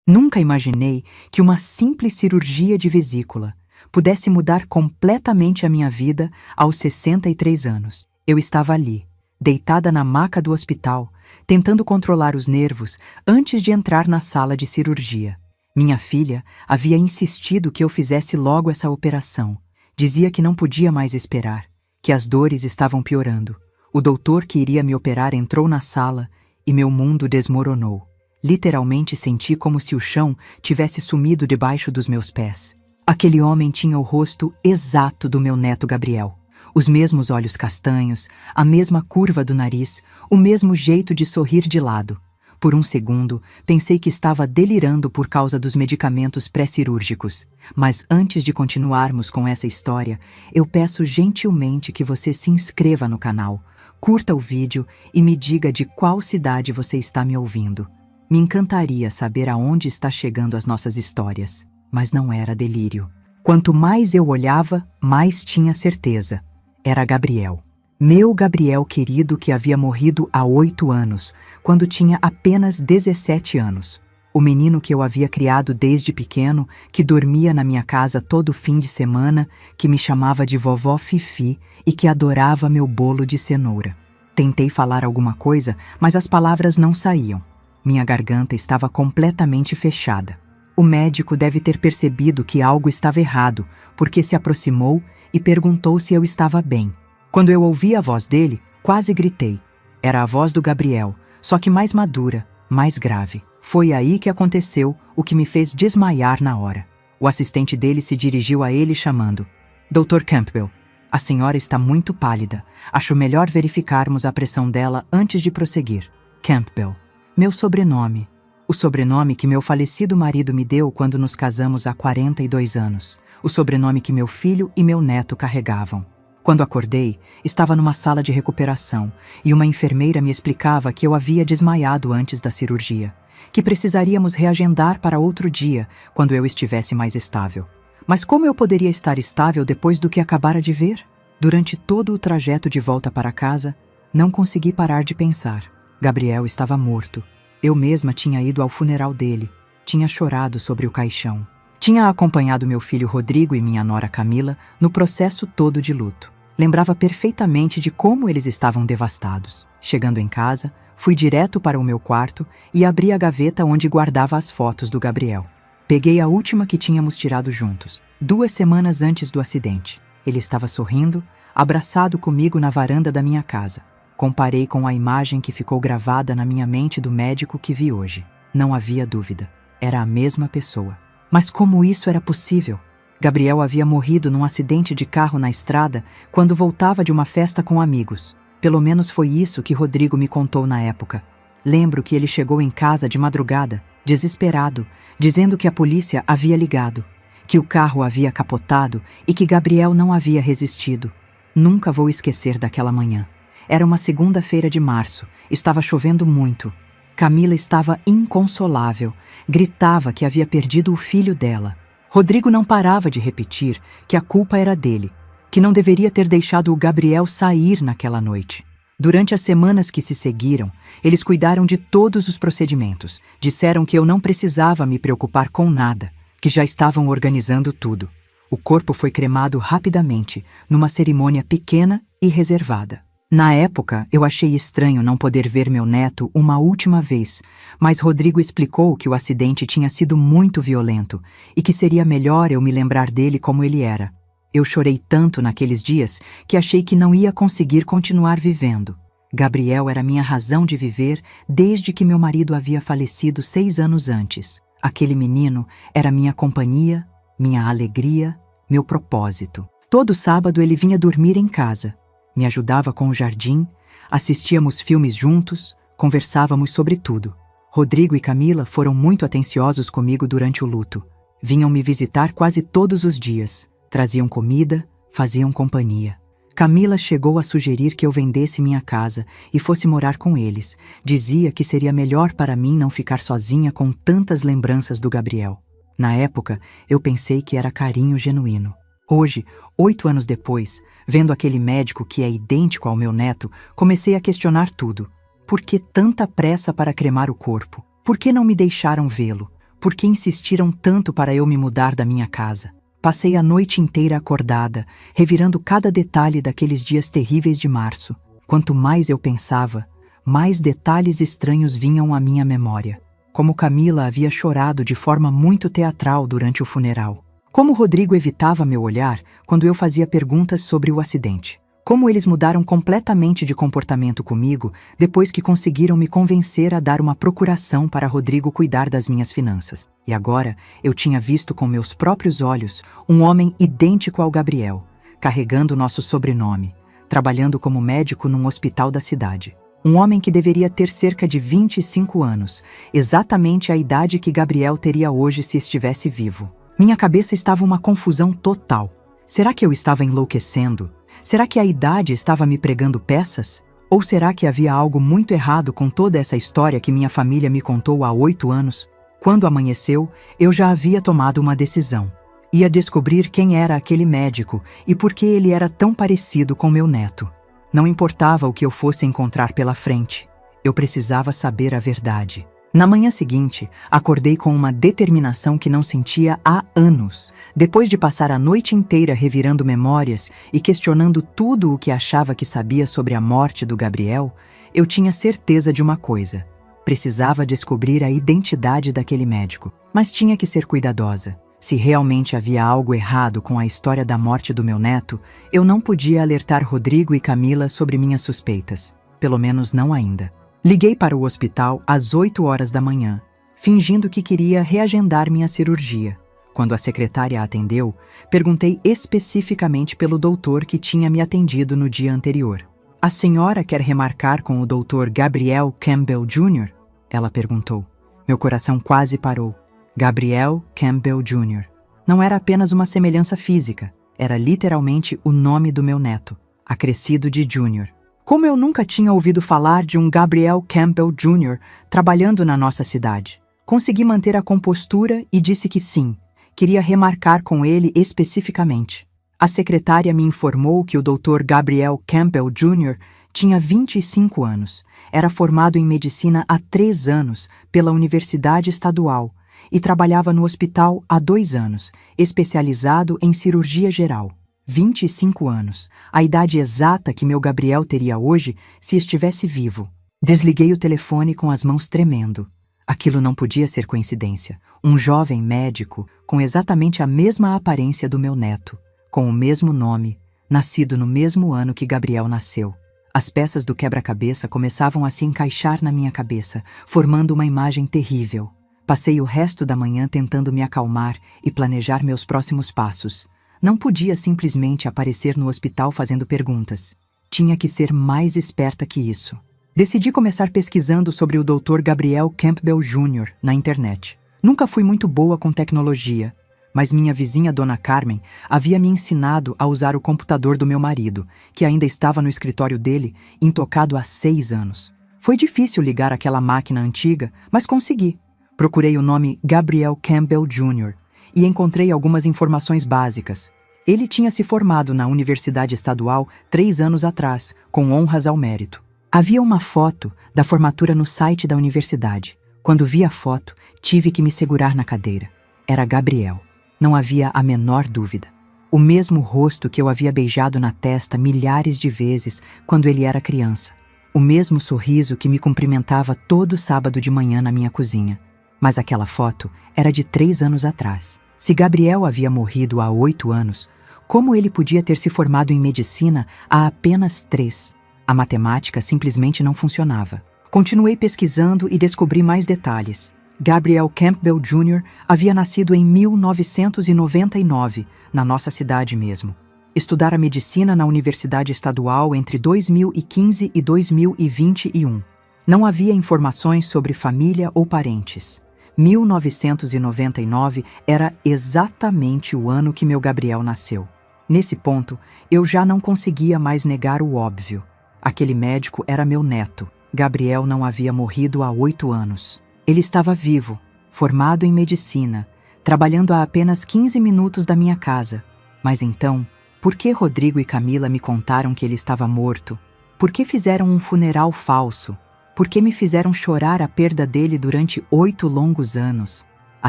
Nunca imaginei que uma simples cirurgia de vesícula pudesse mudar completamente a minha vida aos 63 anos. Eu estava ali, deitada na maca do hospital, tentando controlar os nervos antes de entrar na sala de cirurgia. Minha filha havia insistido que eu fizesse logo essa operação. Dizia que não podia mais esperar, que as dores estavam piorando. O doutor que iria me operar entrou na sala e meu mundo desmoronou. Literalmente senti como se o chão tivesse sumido debaixo dos meus pés. Aquele homem tinha o rosto exato do meu neto Gabriel. Os mesmos olhos castanhos, a mesma curva do nariz, o mesmo jeito de sorrir de lado. Por um segundo, pensei que estava delirando por causa dos medicamentos pré-cirúrgicos. Mas antes de continuarmos com essa história, eu peço gentilmente que você se inscreva no canal, curta o vídeo e me diga de qual cidade você está me ouvindo. Me encantaria saber aonde está chegando as nossas histórias, mas não era delírio. Quanto mais eu olhava, mais tinha certeza. Era Gabriel. Meu Gabriel querido que havia morrido há 8 anos, quando tinha apenas 17 anos. O menino que eu havia criado desde pequeno, que dormia na minha casa todo fim de semana, que me chamava de vovó Fifi e que adorava meu bolo de cenoura. Tentei falar alguma coisa, mas as palavras não saíam. Minha garganta estava completamente fechada. O médico deve ter percebido que algo estava errado, porque se aproximou e perguntou se eu estava bem. Quando eu ouvi a voz dele, quase gritei. Era a voz do Gabriel, só que mais madura, mais grave. Foi aí que aconteceu o que me fez desmaiar na hora. O assistente dele se dirigiu a ele chamando: Dr. Campbell, a senhora está muito pálida. Acho melhor verificarmos a pressão dela antes de prosseguir. Campbell, meu sobrenome. O sobrenome que meu falecido marido me deu quando nos casamos há 42 anos. O sobrenome que meu filho e meu neto carregavam. Quando acordei, estava numa sala de recuperação e uma enfermeira me explicava que eu havia desmaiado antes da cirurgia, que precisaríamos reagendar para outro dia, quando eu estivesse mais estável. Mas como eu poderia estar estável depois do que acabara de ver? Durante todo o trajeto de volta para casa, não consegui parar de pensar. Gabriel estava morto. Eu mesma tinha ido ao funeral dele, tinha chorado sobre o caixão. Tinha acompanhado meu filho Rodrigo e minha nora Camila no processo todo de luto. Lembrava perfeitamente de como eles estavam devastados. Chegando em casa, fui direto para o meu quarto e abri a gaveta onde guardava as fotos do Gabriel. Peguei a última que tínhamos tirado juntos, 2 semanas antes do acidente. Ele estava sorrindo, abraçado comigo na varanda da minha casa. Comparei com a imagem que ficou gravada na minha mente do médico que vi hoje. Não havia dúvida. Era a mesma pessoa. Mas como isso era possível? Gabriel havia morrido num acidente de carro na estrada quando voltava de uma festa com amigos. Pelo menos foi isso que Rodrigo me contou na época. Lembro que ele chegou em casa de madrugada, desesperado, dizendo que a polícia havia ligado, que o carro havia capotado e que Gabriel não havia resistido. Nunca vou esquecer daquela manhã. Era uma segunda-feira de março, estava chovendo muito. Camila estava inconsolável, gritava que havia perdido o filho dela. Rodrigo não parava de repetir que a culpa era dele, que não deveria ter deixado o Gabriel sair naquela noite. Durante as semanas que se seguiram, eles cuidaram de todos os procedimentos. Disseram que eu não precisava me preocupar com nada, que já estavam organizando tudo. O corpo foi cremado rapidamente, numa cerimônia pequena e reservada. Na época, eu achei estranho não poder ver meu neto uma última vez, mas Rodrigo explicou que o acidente tinha sido muito violento e que seria melhor eu me lembrar dele como ele era. Eu chorei tanto naqueles dias que achei que não ia conseguir continuar vivendo. Gabriel era minha razão de viver desde que meu marido havia falecido 6 anos antes. Aquele menino era minha companhia, minha alegria, meu propósito. Todo sábado ele vinha dormir em casa. Me ajudava com o jardim, assistíamos filmes juntos, conversávamos sobre tudo. Rodrigo e Camila foram muito atenciosos comigo durante o luto. Vinham me visitar quase todos os dias, traziam comida, faziam companhia. Camila chegou a sugerir que eu vendesse minha casa e fosse morar com eles. Dizia que seria melhor para mim não ficar sozinha com tantas lembranças do Gabriel. Na época, eu pensei que era carinho genuíno. Hoje, 8 anos depois, vendo aquele médico que é idêntico ao meu neto, comecei a questionar tudo. Por que tanta pressa para cremar o corpo? Por que não me deixaram vê-lo? Por que insistiram tanto para eu me mudar da minha casa? Passei a noite inteira acordada, revirando cada detalhe daqueles dias terríveis de março. Quanto mais eu pensava, mais detalhes estranhos vinham à minha memória. Como Camila havia chorado de forma muito teatral durante o funeral. Como Rodrigo evitava meu olhar quando eu fazia perguntas sobre o acidente. Como eles mudaram completamente de comportamento comigo depois que conseguiram me convencer a dar uma procuração para Rodrigo cuidar das minhas finanças. E agora eu tinha visto com meus próprios olhos um homem idêntico ao Gabriel, carregando nosso sobrenome, trabalhando como médico num hospital da cidade. Um homem que deveria ter cerca de 25 anos, exatamente a idade que Gabriel teria hoje se estivesse vivo. Minha cabeça estava uma confusão total. Será que eu estava enlouquecendo? Será que a idade estava me pregando peças? Ou será que havia algo muito errado com toda essa história que minha família me contou há 8 anos? Quando amanheceu, eu já havia tomado uma decisão. Ia descobrir quem era aquele médico e por que ele era tão parecido com meu neto. Não importava o que eu fosse encontrar pela frente. Eu precisava saber a verdade. Na manhã seguinte, acordei com uma determinação que não sentia há anos. Depois de passar a noite inteira revirando memórias e questionando tudo o que achava que sabia sobre a morte do Gabriel, eu tinha certeza de uma coisa. Precisava descobrir a identidade daquele médico, mas tinha que ser cuidadosa. Se realmente havia algo errado com a história da morte do meu neto, eu não podia alertar Rodrigo e Camila sobre minhas suspeitas. Pelo menos não ainda. Liguei para o hospital às 8 horas da manhã, fingindo que queria reagendar minha cirurgia. Quando a secretária atendeu, perguntei especificamente pelo doutor que tinha me atendido no dia anterior. "A senhora quer remarcar com o Dr. Gabriel Campbell Jr.?" Ela perguntou. Meu coração quase parou. Gabriel Campbell Jr. Não era apenas uma semelhança física, era literalmente o nome do meu neto, acrescido de Jr. Como eu nunca tinha ouvido falar de um Gabriel Campbell Jr. trabalhando na nossa cidade. Consegui manter a compostura e disse que sim, queria remarcar com ele especificamente. A secretária me informou que o Dr. Gabriel Campbell Jr. tinha 25 anos, era formado em medicina há 3 anos pela Universidade Estadual e trabalhava no hospital há 2 anos, especializado em cirurgia geral. 25 anos, a idade exata que meu Gabriel teria hoje se estivesse vivo. Desliguei o telefone com as mãos tremendo. Aquilo não podia ser coincidência. Um jovem médico com exatamente a mesma aparência do meu neto, com o mesmo nome, nascido no mesmo ano que Gabriel nasceu. As peças do quebra-cabeça começavam a se encaixar na minha cabeça, formando uma imagem terrível. Passei o resto da manhã tentando me acalmar e planejar meus próximos passos. Não podia simplesmente aparecer no hospital fazendo perguntas. Tinha que ser mais esperta que isso. Decidi começar pesquisando sobre o Dr. Gabriel Campbell Jr. na internet. Nunca fui muito boa com tecnologia, mas minha vizinha Dona Carmen havia me ensinado a usar o computador do meu marido, que ainda estava no escritório dele, intocado há 6 anos. Foi difícil ligar aquela máquina antiga, mas consegui. Procurei o nome Gabriel Campbell Jr. e encontrei algumas informações básicas. Ele tinha se formado na Universidade Estadual 3 anos atrás, com honras ao mérito. Havia uma foto da formatura no site da universidade. Quando vi a foto, tive que me segurar na cadeira. Era Gabriel. Não havia a menor dúvida. O mesmo rosto que eu havia beijado na testa milhares de vezes quando ele era criança. O mesmo sorriso que me cumprimentava todo sábado de manhã na minha cozinha. Mas aquela foto era de 3 anos atrás. Se Gabriel havia morrido há 8 anos, como ele podia ter se formado em medicina há apenas 3? A matemática simplesmente não funcionava. Continuei pesquisando e descobri mais detalhes. Gabriel Campbell Jr. havia nascido em 1999, na nossa cidade mesmo. Estudara medicina na Universidade Estadual entre 2015 e 2021. Não havia informações sobre família ou parentes. 1999 era exatamente o ano que meu Gabriel nasceu. Nesse ponto, eu já não conseguia mais negar o óbvio. Aquele médico era meu neto. Gabriel não havia morrido há 8 anos. Ele estava vivo, formado em medicina, trabalhando a apenas 15 minutos da minha casa. Mas então, por que Rodrigo e Camila me contaram que ele estava morto? Por que fizeram um funeral falso? Por que me fizeram chorar a perda dele durante 8 longos anos? A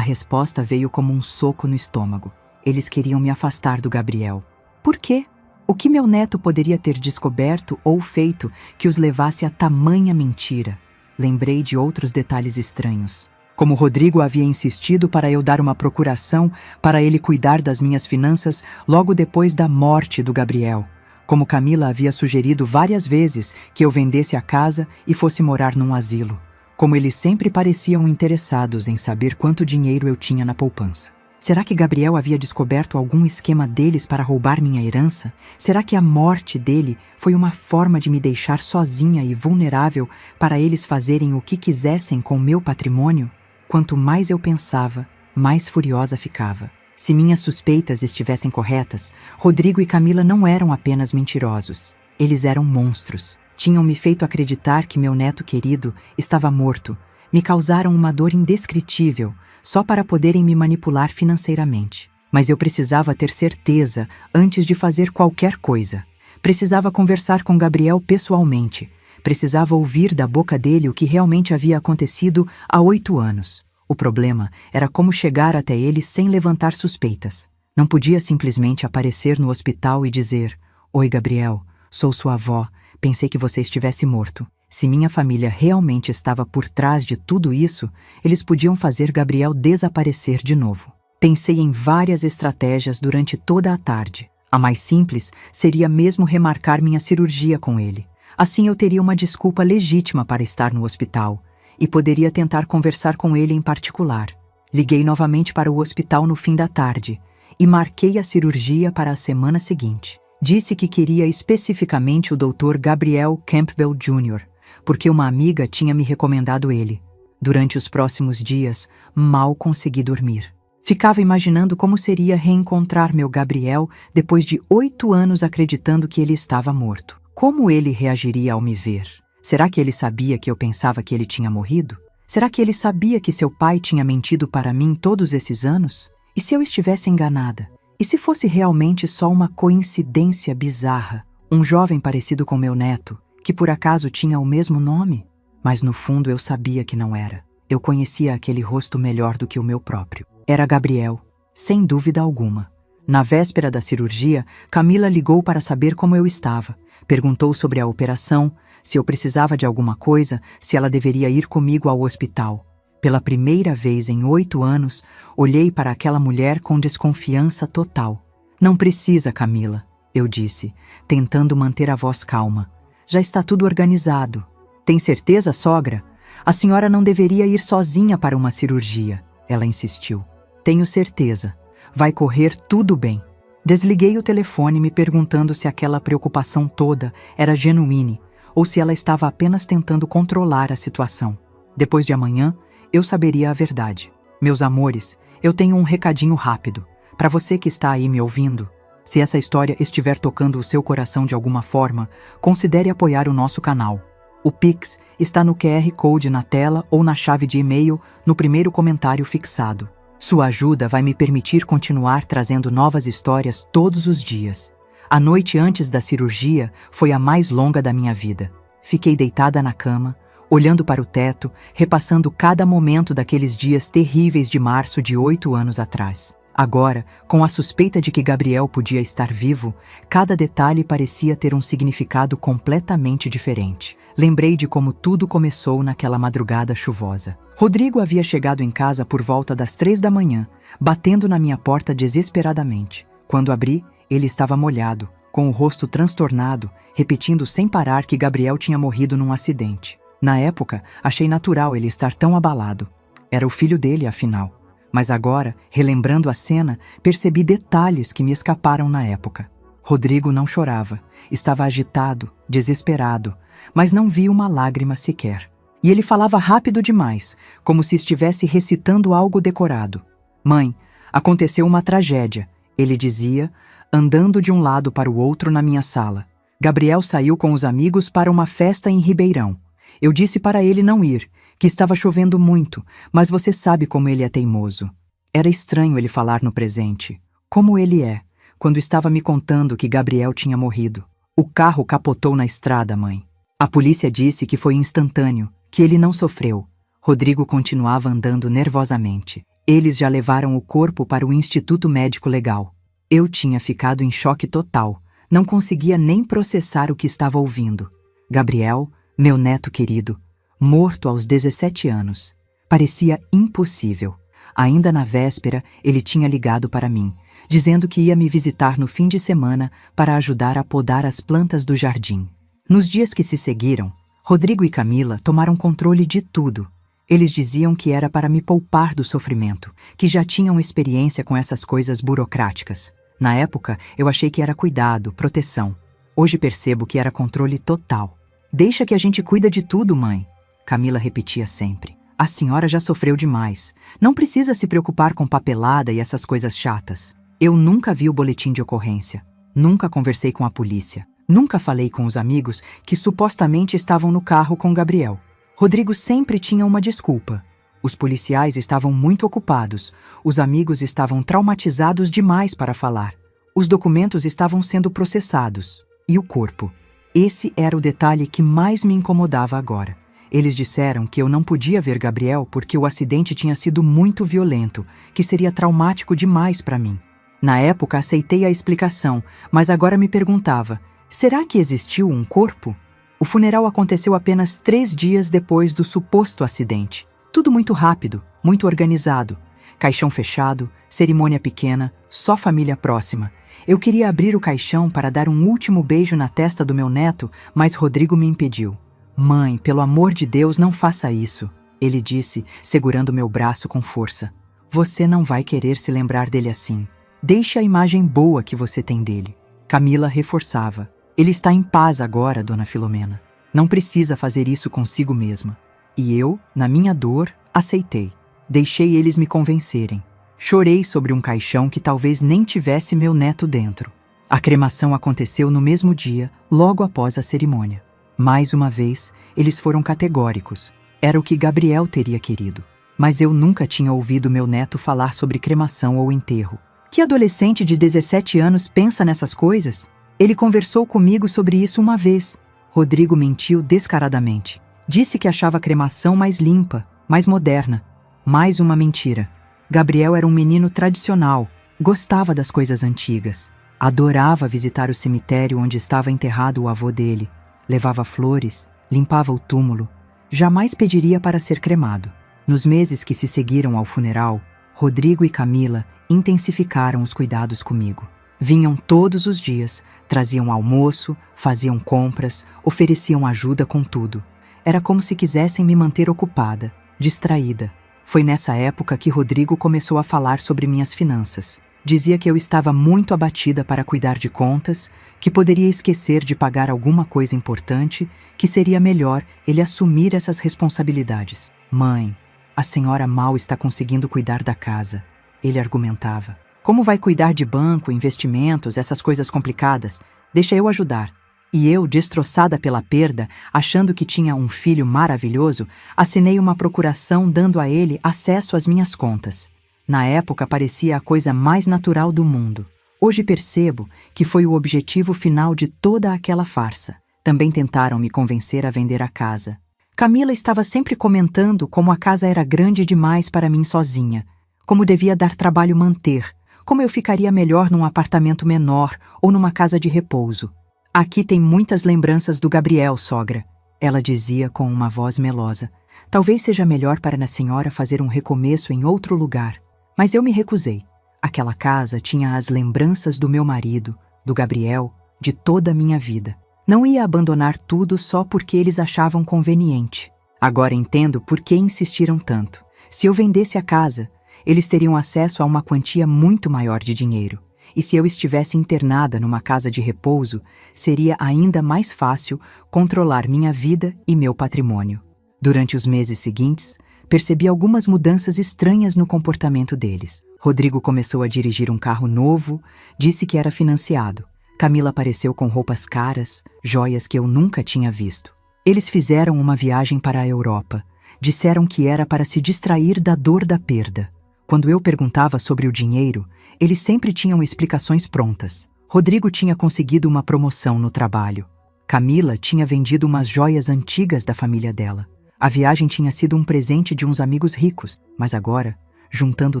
resposta veio como um soco no estômago. Eles queriam me afastar do Gabriel. Por quê? O que meu neto poderia ter descoberto ou feito que os levasse a tamanha mentira? Lembrei de outros detalhes estranhos. Como Rodrigo havia insistido para eu dar uma procuração para ele cuidar das minhas finanças logo depois da morte do Gabriel. Como Camila havia sugerido várias vezes que eu vendesse a casa e fosse morar num asilo. Como eles sempre pareciam interessados em saber quanto dinheiro eu tinha na poupança. Será que Gabriel havia descoberto algum esquema deles para roubar minha herança? Será que a morte dele foi uma forma de me deixar sozinha e vulnerável para eles fazerem o que quisessem com meu patrimônio? Quanto mais eu pensava, mais furiosa ficava. Se minhas suspeitas estivessem corretas, Rodrigo e Camila não eram apenas mentirosos. Eles eram monstros. Tinham me feito acreditar que meu neto querido estava morto. Me causaram uma dor indescritível, só para poderem me manipular financeiramente. Mas eu precisava ter certeza antes de fazer qualquer coisa. Precisava conversar com Gabriel pessoalmente. Precisava ouvir da boca dele o que realmente havia acontecido há 8 anos. O problema era como chegar até ele sem levantar suspeitas. Não podia simplesmente aparecer no hospital e dizer: "Oi, Gabriel, sou sua avó, pensei que você estivesse morto." Se minha família realmente estava por trás de tudo isso, eles podiam fazer Gabriel desaparecer de novo. Pensei em várias estratégias durante toda a tarde. A mais simples seria mesmo remarcar minha cirurgia com ele. Assim eu teria uma desculpa legítima para estar no hospital e poderia tentar conversar com ele em particular. Liguei novamente para o hospital no fim da tarde e marquei a cirurgia para a semana seguinte. Disse que queria especificamente o Dr. Gabriel Campbell Jr., porque uma amiga tinha me recomendado ele. Durante os próximos dias, mal consegui dormir. Ficava imaginando como seria reencontrar meu Gabriel depois de 8 anos acreditando que ele estava morto. Como ele reagiria ao me ver? Será que ele sabia que eu pensava que ele tinha morrido? Será que ele sabia que seu pai tinha mentido para mim todos esses anos? E se eu estivesse enganada? E se fosse realmente só uma coincidência bizarra? Um jovem parecido com meu neto, que por acaso tinha o mesmo nome? Mas no fundo eu sabia que não era. Eu conhecia aquele rosto melhor do que o meu próprio. Era Gabriel, sem dúvida alguma. Na véspera da cirurgia, Camila ligou para saber como eu estava. Perguntou sobre a operação, se eu precisava de alguma coisa, se ela deveria ir comigo ao hospital. Pela primeira vez em 8 anos, olhei para aquela mulher com desconfiança total. "Não precisa, Camila", eu disse, tentando manter a voz calma. "Já está tudo organizado." "Tem certeza, sogra? A senhora não deveria ir sozinha para uma cirurgia", ela insistiu. "Tenho certeza. Vai correr tudo bem." Desliguei o telefone me perguntando se aquela preocupação toda era genuína ou se ela estava apenas tentando controlar a situação. Depois de amanhã, eu saberia a verdade. Meus amores, eu tenho um recadinho rápido. Para você que está aí me ouvindo, se essa história estiver tocando o seu coração de alguma forma, considere apoiar o nosso canal. O Pix está no QR Code na tela ou na chave de e-mail no primeiro comentário fixado. Sua ajuda vai me permitir continuar trazendo novas histórias todos os dias. A noite antes da cirurgia foi a mais longa da minha vida. Fiquei deitada na cama, olhando para o teto, repassando cada momento daqueles dias terríveis de março de 8 anos atrás. Agora, com a suspeita de que Gabriel podia estar vivo, cada detalhe parecia ter um significado completamente diferente. Lembrei de como tudo começou naquela madrugada chuvosa. Rodrigo havia chegado em casa por volta das 3 da manhã, batendo na minha porta desesperadamente. Quando abri, ele estava molhado, com o rosto transtornado, repetindo sem parar que Gabriel tinha morrido num acidente. Na época, achei natural ele estar tão abalado. Era o filho dele, afinal. Mas agora, relembrando a cena, percebi detalhes que me escaparam na época. Rodrigo não chorava, estava agitado, desesperado, mas não vi uma lágrima sequer. E ele falava rápido demais, como se estivesse recitando algo decorado. "Mãe, aconteceu uma tragédia", ele dizia, andando de um lado para o outro na minha sala. "Gabriel saiu com os amigos para uma festa em Ribeirão. Eu disse para ele não ir, que estava chovendo muito, mas você sabe como ele é teimoso." Era estranho ele falar no presente. Como ele é, quando estava me contando que Gabriel tinha morrido. "O carro capotou na estrada, mãe. A polícia disse que foi instantâneo, que ele não sofreu." Rodrigo continuava andando nervosamente. Eles já levaram o corpo para o Instituto Médico Legal. Eu tinha ficado em choque total. Não conseguia nem processar o que estava ouvindo. Gabriel, meu neto querido, morto aos 17 anos. Parecia impossível. Ainda na véspera, ele tinha ligado para mim, dizendo que ia me visitar no fim de semana para ajudar a podar as plantas do jardim. Nos dias que se seguiram, Rodrigo e Camila tomaram controle de tudo. Eles diziam que era para me poupar do sofrimento, que já tinham experiência com essas coisas burocráticas. Na época, eu achei que era cuidado, proteção. Hoje percebo que era controle total. Deixa que a gente cuida de tudo, mãe. Camila repetia sempre. A senhora já sofreu demais. Não precisa se preocupar com papelada e essas coisas chatas. Eu nunca vi o boletim de ocorrência. Nunca conversei com a polícia. Nunca falei com os amigos que supostamente estavam no carro com Gabriel. Rodrigo sempre tinha uma desculpa. Os policiais estavam muito ocupados. Os amigos estavam traumatizados demais para falar. Os documentos estavam sendo processados. E o corpo? Esse era o detalhe que mais me incomodava agora. Eles disseram que eu não podia ver Gabriel porque o acidente tinha sido muito violento, que seria traumático demais para mim. Na época aceitei a explicação, mas agora me perguntava, será que existiu um corpo? O funeral aconteceu apenas 3 dias depois do suposto acidente. Tudo muito rápido, muito organizado. Caixão fechado, cerimônia pequena, só família próxima. Eu queria abrir o caixão para dar um último beijo na testa do meu neto, mas Rodrigo me impediu. Mãe, pelo amor de Deus, não faça isso, ele disse, segurando meu braço com força. Você não vai querer se lembrar dele assim. Deixe a imagem boa que você tem dele. Camila reforçava. Ele está em paz agora, dona Filomena. Não precisa fazer isso consigo mesma. E eu, na minha dor, aceitei. Deixei eles me convencerem. Chorei sobre um caixão que talvez nem tivesse meu neto dentro. A cremação aconteceu no mesmo dia, logo após a cerimônia. Mais uma vez, eles foram categóricos. Era o que Gabriel teria querido. Mas eu nunca tinha ouvido meu neto falar sobre cremação ou enterro. Que adolescente de 17 anos pensa nessas coisas? Ele conversou comigo sobre isso uma vez. Rodrigo mentiu descaradamente. Disse que achava a cremação mais limpa, mais moderna. Mais uma mentira. Gabriel era um menino tradicional, gostava das coisas antigas. Adorava visitar o cemitério onde estava enterrado o avô dele. Levava flores, limpava o túmulo. Jamais pediria para ser cremado. Nos meses que se seguiram ao funeral, Rodrigo e Camila intensificaram os cuidados comigo. Vinham todos os dias, traziam almoço, faziam compras, ofereciam ajuda com tudo. Era como se quisessem me manter ocupada, distraída. Foi nessa época que Rodrigo começou a falar sobre minhas finanças. Dizia que eu estava muito abatida para cuidar de contas, que poderia esquecer de pagar alguma coisa importante, que seria melhor ele assumir essas responsabilidades. Mãe, a senhora mal está conseguindo cuidar da casa, ele argumentava. Como vai cuidar de banco, investimentos, essas coisas complicadas? Deixa eu ajudar. E eu, destroçada pela perda, achando que tinha um filho maravilhoso, assinei uma procuração dando a ele acesso às minhas contas. Na época parecia a coisa mais natural do mundo. Hoje percebo que foi o objetivo final de toda aquela farsa. Também tentaram me convencer a vender a casa. Camila estava sempre comentando como a casa era grande demais para mim sozinha, como devia dar trabalho manter, como eu ficaria melhor num apartamento menor ou numa casa de repouso. Aqui tem muitas lembranças do Gabriel, sogra, ela dizia com uma voz melosa. Talvez seja melhor para a senhora fazer um recomeço em outro lugar. Mas eu me recusei. Aquela casa tinha as lembranças do meu marido, do Gabriel, de toda a minha vida. Não ia abandonar tudo só porque eles achavam conveniente. Agora entendo por que insistiram tanto. Se eu vendesse a casa, eles teriam acesso a uma quantia muito maior de dinheiro. E se eu estivesse internada numa casa de repouso, seria ainda mais fácil controlar minha vida e meu patrimônio. Durante os meses seguintes, percebi algumas mudanças estranhas no comportamento deles. Rodrigo começou a dirigir um carro novo, disse que era financiado. Camila apareceu com roupas caras, joias que eu nunca tinha visto. Eles fizeram uma viagem para a Europa. Disseram que era para se distrair da dor da perda. Quando eu perguntava sobre o dinheiro, eles sempre tinham explicações prontas. Rodrigo tinha conseguido uma promoção no trabalho. Camila tinha vendido umas joias antigas da família dela. A viagem tinha sido um presente de uns amigos ricos, mas agora, Juntando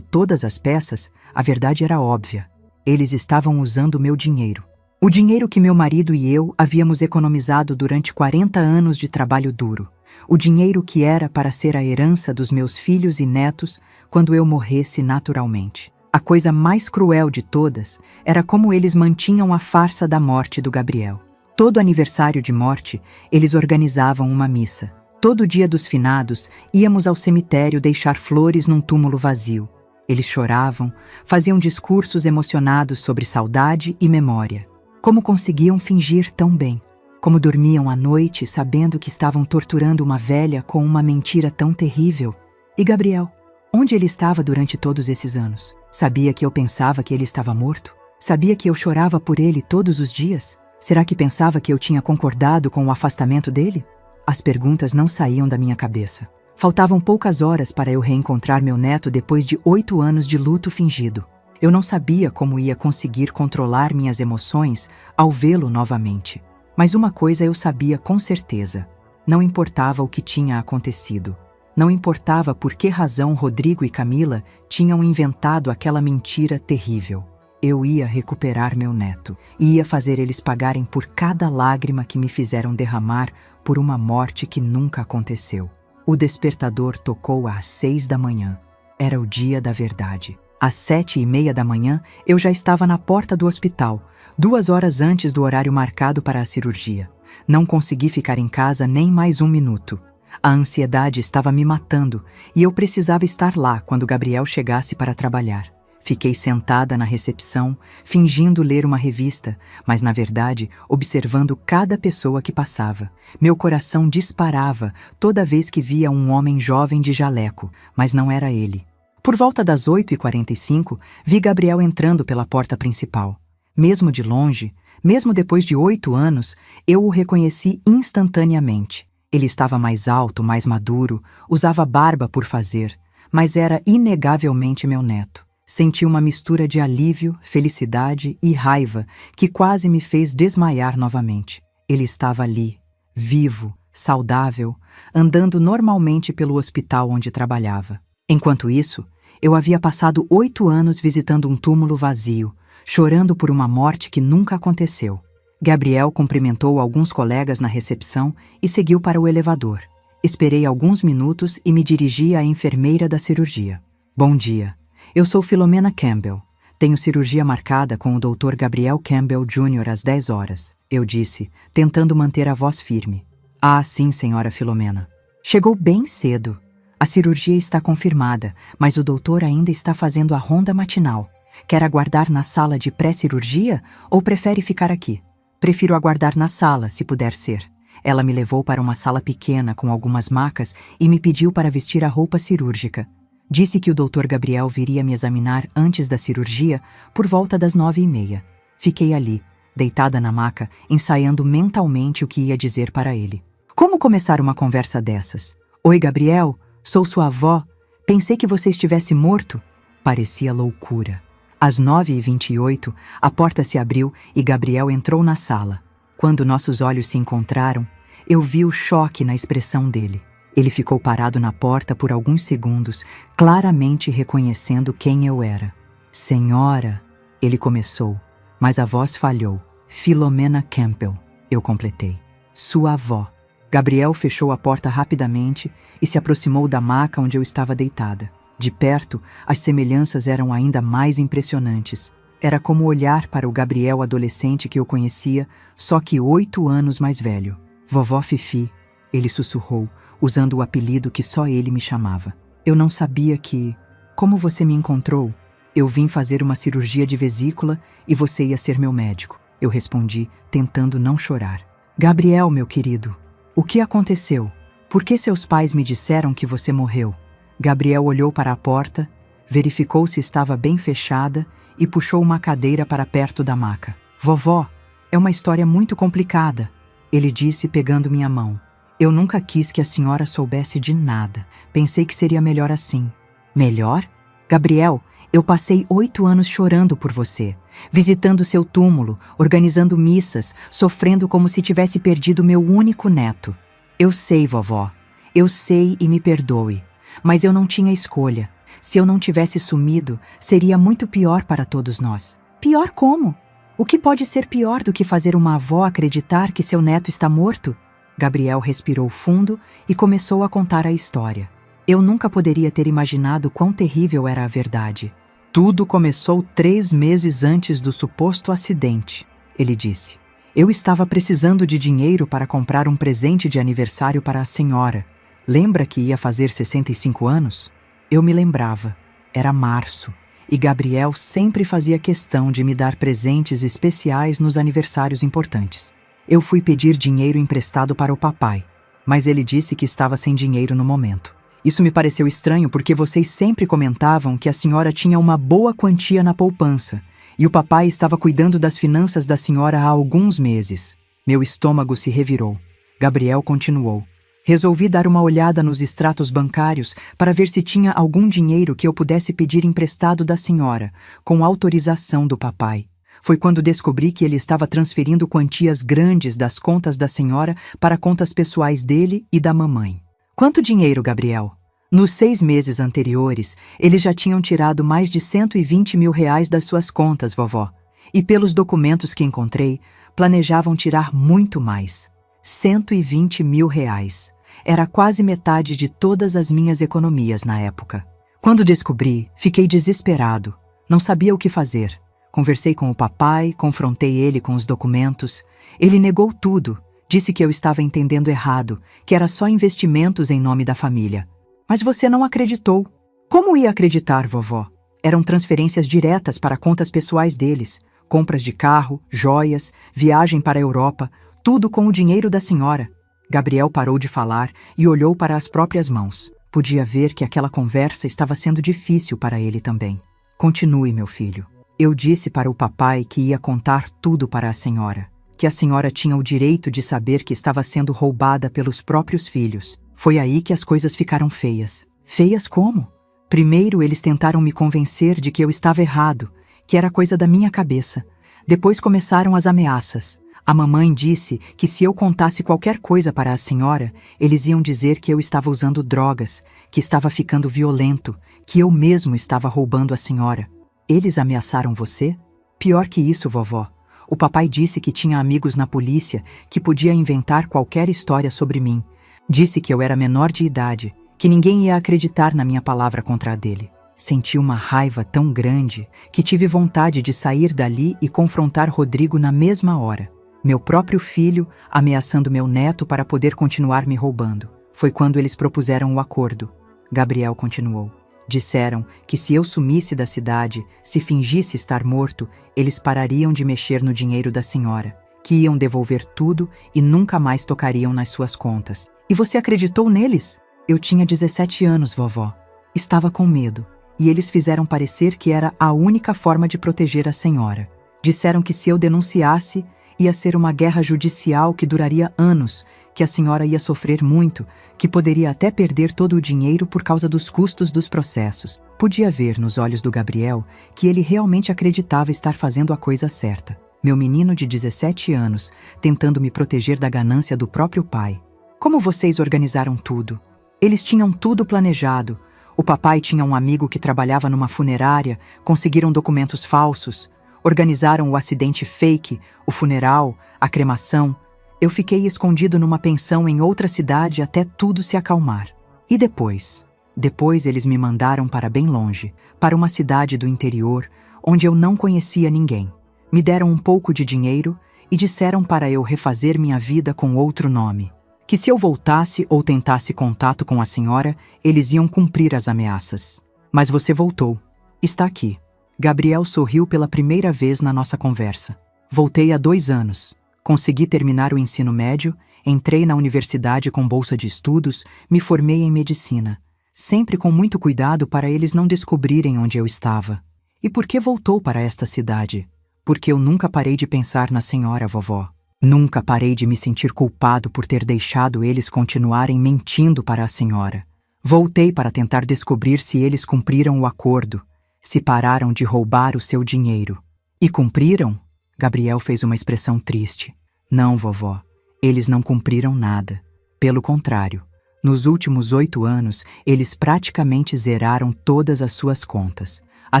todas as peças, a verdade era óbvia. Eles estavam usando meu dinheiro. O dinheiro que meu marido e eu havíamos economizado durante 40 anos de trabalho duro. O dinheiro que era para ser a herança dos meus filhos e netos quando eu morresse naturalmente. A coisa mais cruel de todas era como eles mantinham a farsa da morte do Gabriel. Todo aniversário de morte, eles organizavam uma missa. Todo dia dos finados, íamos ao cemitério deixar flores num túmulo vazio. Eles choravam, faziam discursos emocionados sobre saudade e memória. Como conseguiam fingir tão bem? Como dormiam à noite sabendo que estavam torturando uma velha com uma mentira tão terrível? E Gabriel? Onde ele estava durante todos esses anos? Sabia que eu pensava que ele estava morto? Sabia que eu chorava por ele todos os dias? Será que pensava que eu tinha concordado com o afastamento dele? As perguntas não saíam da minha cabeça. Faltavam poucas horas para eu reencontrar meu neto depois de 8 anos de luto fingido. Eu não sabia como ia conseguir controlar minhas emoções ao vê-lo novamente. Mas uma coisa eu sabia com certeza. Não importava o que tinha acontecido. Não importava por que razão Rodrigo e Camila tinham inventado aquela mentira terrível. Eu ia recuperar meu neto e ia fazer eles pagarem por cada lágrima que me fizeram derramar por uma morte que nunca aconteceu. O despertador tocou às 6 da manhã. Era o dia da verdade. Às 7:30 da manhã, eu já estava na porta do hospital, 2 horas antes do horário marcado para a cirurgia. Não consegui ficar em casa nem mais 1 minuto. A ansiedade estava me matando e eu precisava estar lá quando Gabriel chegasse para trabalhar. Fiquei sentada na recepção, fingindo ler uma revista, mas na verdade observando cada pessoa que passava. Meu coração disparava toda vez que via um homem jovem de jaleco, mas não era ele. Por volta das 8:45, vi Gabriel entrando pela porta principal. Mesmo de longe, mesmo depois de 8 anos, eu o reconheci instantaneamente. Ele estava mais alto, mais maduro, usava barba por fazer, mas era inegavelmente meu neto. Senti uma mistura de alívio, felicidade e raiva que quase me fez desmaiar novamente. Ele estava ali, vivo, saudável, andando normalmente pelo hospital onde trabalhava. Enquanto isso, eu havia passado 8 anos visitando um túmulo vazio, chorando por uma morte que nunca aconteceu. Gabriel cumprimentou alguns colegas na recepção e seguiu para o elevador. Esperei alguns minutos e me dirigi à enfermeira da cirurgia. Bom dia. Eu sou Filomena Campbell. Tenho cirurgia marcada com o Dr. Gabriel Campbell Jr. às 10 horas, eu disse, tentando manter a voz firme. Ah, sim, senhora Filomena. Chegou bem cedo. A cirurgia está confirmada, mas o doutor ainda está fazendo a ronda matinal. Quer aguardar na sala de pré-cirurgia ou prefere ficar aqui? Prefiro aguardar na sala, se puder ser. Ela me levou para uma sala pequena com algumas macas e me pediu para vestir a roupa cirúrgica. Disse que o Dr. Gabriel viria me examinar antes da cirurgia por volta das 9:30. Fiquei ali, deitada na maca, ensaiando mentalmente o que ia dizer para ele. Como começar uma conversa dessas? Oi, Gabriel, sou sua avó. Pensei que você estivesse morto. Parecia loucura. Às 9:28, a porta se abriu e Gabriel entrou na sala. Quando nossos olhos se encontraram, eu vi o choque na expressão dele. Ele ficou parado na porta por alguns segundos, claramente reconhecendo quem eu era. Senhora, ele começou, mas a voz falhou. Filomena Campbell, eu completei. Sua avó. Gabriel fechou a porta rapidamente e se aproximou da maca onde eu estava deitada. De perto, as semelhanças eram ainda mais impressionantes. Era como olhar para o Gabriel adolescente que eu conhecia, só que 8 anos mais velho. Vovó Fifi, ele sussurrou, usando o apelido que só ele me chamava. Eu não sabia que... Como você me encontrou? Eu vim fazer uma cirurgia de vesícula e você ia ser meu médico. Eu respondi, tentando não chorar. Gabriel, meu querido, o que aconteceu? Por que seus pais me disseram que você morreu? Gabriel olhou para a porta, verificou se estava bem fechada e puxou uma cadeira para perto da maca. Vovó, é uma história muito complicada, ele disse pegando minha mão. Eu nunca quis que a senhora soubesse de nada. Pensei que seria melhor assim. Melhor? Gabriel, eu passei 8 anos chorando por você, visitando seu túmulo, organizando missas, sofrendo como se tivesse perdido meu único neto. Eu sei, vovó. Eu sei e me perdoe. Mas eu não tinha escolha. Se eu não tivesse sumido, seria muito pior para todos nós. Pior como? O que pode ser pior do que fazer uma avó acreditar que seu neto está morto? Gabriel respirou fundo e começou a contar a história. Eu nunca poderia ter imaginado quão terrível era a verdade. Tudo começou 3 meses antes do suposto acidente, ele disse. Eu estava precisando de dinheiro para comprar um presente de aniversário para a senhora. Lembra que ia fazer 65 anos? Eu me lembrava. Era março, e Gabriel sempre fazia questão de me dar presentes especiais nos aniversários importantes. Eu fui pedir dinheiro emprestado para o papai, mas ele disse que estava sem dinheiro no momento. Isso me pareceu estranho porque vocês sempre comentavam que a senhora tinha uma boa quantia na poupança e o papai estava cuidando das finanças da senhora há alguns meses. Meu estômago se revirou. Gabriel continuou. Resolvi dar uma olhada nos extratos bancários para ver se tinha algum dinheiro que eu pudesse pedir emprestado da senhora, com autorização do papai. Foi quando descobri que ele estava transferindo quantias grandes das contas da senhora para contas pessoais dele e da mamãe. Quanto dinheiro, Gabriel? Nos 6 meses anteriores, eles já tinham tirado mais de 120 mil reais das suas contas, vovó. E pelos documentos que encontrei, planejavam tirar muito mais. 120 mil reais. Era quase metade de todas as minhas economias na época. Quando descobri, fiquei desesperado. Não sabia o que fazer. Conversei com o papai, confrontei ele com os documentos. Ele negou tudo. Disse que eu estava entendendo errado, que era só investimentos em nome da família. Mas você não acreditou. Como ia acreditar, vovó? Eram transferências diretas para contas pessoais deles. Compras de carro, joias, viagem para a Europa, tudo com o dinheiro da senhora. Gabriel parou de falar e olhou para as próprias mãos. Podia ver que aquela conversa estava sendo difícil para ele também. Continue, meu filho. Eu disse para o papai que ia contar tudo para a senhora. Que a senhora tinha o direito de saber que estava sendo roubada pelos próprios filhos. Foi aí que as coisas ficaram feias. Feias como? Primeiro eles tentaram me convencer de que eu estava errado, que era coisa da minha cabeça. Depois começaram as ameaças. A mamãe disse que se eu contasse qualquer coisa para a senhora, eles iam dizer que eu estava usando drogas, que estava ficando violento, que eu mesmo estava roubando a senhora. Eles ameaçaram você? Pior que isso, vovó. O papai disse que tinha amigos na polícia, que podia inventar qualquer história sobre mim. Disse que eu era menor de idade, que ninguém ia acreditar na minha palavra contra a dele. Senti uma raiva tão grande que tive vontade de sair dali e confrontar Rodrigo na mesma hora. Meu próprio filho ameaçando meu neto para poder continuar me roubando. Foi quando eles propuseram o acordo. Gabriel continuou. Disseram que se eu sumisse da cidade, se fingisse estar morto, eles parariam de mexer no dinheiro da senhora, que iam devolver tudo e nunca mais tocariam nas suas contas. E você acreditou neles? Eu tinha 17 anos, vovó. Estava com medo, e eles fizeram parecer que era a única forma de proteger a senhora. Disseram que se eu denunciasse, ia ser uma guerra judicial que duraria anos, que a senhora ia sofrer muito, que poderia até perder todo o dinheiro por causa dos custos dos processos. Podia ver nos olhos do Gabriel que ele realmente acreditava estar fazendo a coisa certa. Meu menino de 17 anos, tentando me proteger da ganância do próprio pai. Como vocês organizaram tudo? Eles tinham tudo planejado. O papai tinha um amigo que trabalhava numa funerária, conseguiram documentos falsos, organizaram o acidente fake, o funeral, a cremação. Eu fiquei escondido numa pensão em outra cidade até tudo se acalmar. E depois? Depois eles me mandaram para bem longe, para uma cidade do interior, onde eu não conhecia ninguém. Me deram um pouco de dinheiro e disseram para eu refazer minha vida com outro nome. Que se eu voltasse ou tentasse contato com a senhora, eles iam cumprir as ameaças. Mas você voltou. Está aqui. Gabriel sorriu pela primeira vez na nossa conversa. Voltei há 2 anos. Consegui terminar o ensino médio, entrei na universidade com bolsa de estudos, me formei em medicina. Sempre com muito cuidado para eles não descobrirem onde eu estava. E por que voltou para esta cidade? Porque eu nunca parei de pensar na senhora, vovó. Nunca parei de me sentir culpado por ter deixado eles continuarem mentindo para a senhora. Voltei para tentar descobrir se eles cumpriram o acordo, se pararam de roubar o seu dinheiro. E cumpriram? Gabriel fez uma expressão triste. Não, vovó. Eles não cumpriram nada. Pelo contrário, Nos últimos 8 anos, eles praticamente zeraram todas as suas contas. A